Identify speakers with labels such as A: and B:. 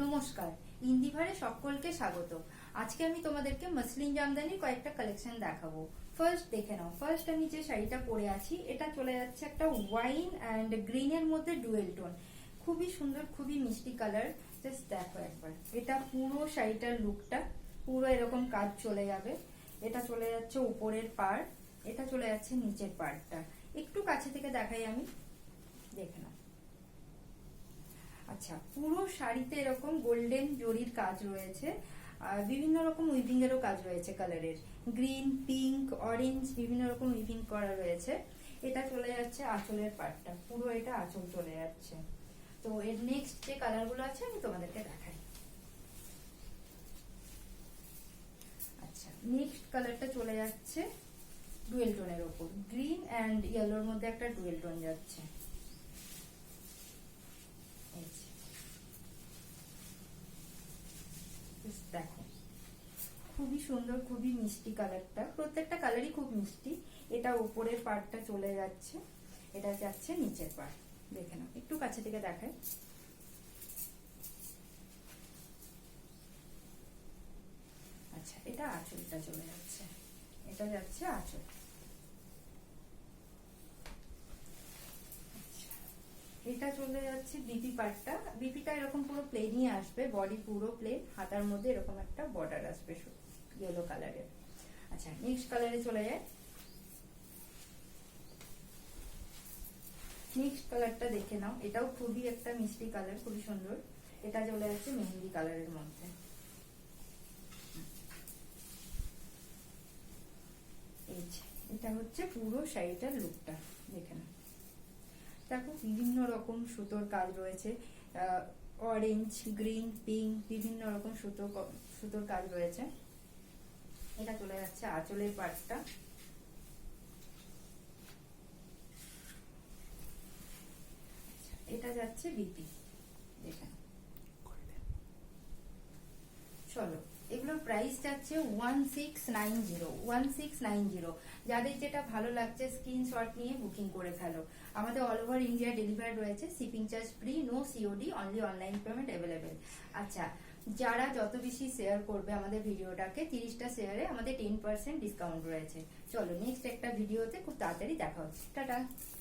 A: নমস্কার, ইন্দিভারে সকলকে স্বাগত। আজকে আমি তোমাদেরকে মসলিন জামদানির কয়েকটা কালেকশন দেখাবো। ফার্স্ট দেখে নাও। ফার্স্ট আমি যে শাড়িটা পরে আছি এটা চলে যাচ্ছে একটা ওয়াইন অ্যান্ড গ্রিন এর মধ্যে ডুয়েল টোন। খুবই সুন্দর, খুবই মিষ্টি কালার। জাস্ট দেখো একবার, এটা পুরো শাড়িটার লুকটা পুরো এরকম কাজ চলে যাবে। এটা চলে যাচ্ছে উপরের পাড়, এটা চলে যাচ্ছে নিচের পাড়টা। একটু কাছে থেকে দেখাই আমি, দেখে নাও। আচ্ছা, পুরো শাড়িতে এরকম গোল্ডেন জরির কাজ রয়েছে, আর বিভিন্ন রকম উইভিং এরও কাজ রয়েছে কালারের। গ্রিন, পিঙ্ক, অরেঞ্জ বিভিন্ন রকম উইভিং করা রয়েছে। এটা চলে যাচ্ছে আঁচলের পাটটা, পুরো এটা আঁচল চলে যাচ্ছে। তো এর নেক্সট যে কালার গুলো আছে আমি তোমাদেরকে দেখাই। আচ্ছা, নেক্সট কালারটা চলে যাচ্ছে ডুয়েল টোনের ওপর, গ্রিন অ্যান্ড ইয়েলোর মধ্যে একটা ডুয়েল টোন যাচ্ছে। দেখো, খুবই সুন্দর, খুবই মিষ্টি কালারটা। প্রত্যেকটা কালারই খুব মিষ্টি। এটা উপরের পার্টটা চলে যাচ্ছে, এটা যাচ্ছে নিচের পার্ট। দেখে নাও, একটু কাছে থেকে দেখায়। আচ্ছা, এটা আঁচলটা চলে যাচ্ছে, এটা যাচ্ছে আঁচল। এটা চলে যাচ্ছে বিপি পার্টটা। বিপিটা এরকম পুরো প্লেনই আসবে, বডি পুরো প্লেন, হাতার মধ্যে এরকম একটা বর্ডার আসবে ইয়েলো কালারের। আচ্ছা, নেক্সট কালারে চলে যায়। নেক্সট কালারটা দেখে নাও, এটাও খুবই একটা মিষ্টি কালার, খুবই সুন্দর। এটা চলে যাচ্ছে মেহেন্দি কালারের মধ্যে। এই যে, এটা হচ্ছে পুরো শাড়িটার লুকটা, দেখে নাও। দেখো, বিভিন্ন রকম সুতোর কাজ রয়েছে, অরেঞ্জ, গ্রিন, পিঙ্ক বিভিন্ন রকম সুতোর কাজ রয়েছে। এটা চলে যাচ্ছে আঁচলের পাটটা। এটা যাচ্ছে বিপি, দেখেন। চলো, এগুলোর প্রাইস যাচ্ছে 1690। যাদের যেটা ভালো লাগছে স্ক্রিনশট নিয়ে বুকিং করে ফেলো। আমাদের অল ওভার ইন্ডিয়া ডেলিভারি রয়েছে, shipping charge free, no COD, only online payment available. আচ্ছা, যারা যত বেশি শেয়ার করবে আমাদের ভিডিওটাকে, 30টা শেয়ারে আমাদের 10% ডিসকাউন্ট রয়েছে। চলো, নেক্সট একটা ভিডিওতে খুব তাড়াতাড়ি দেখা হচ্ছে। টাটা।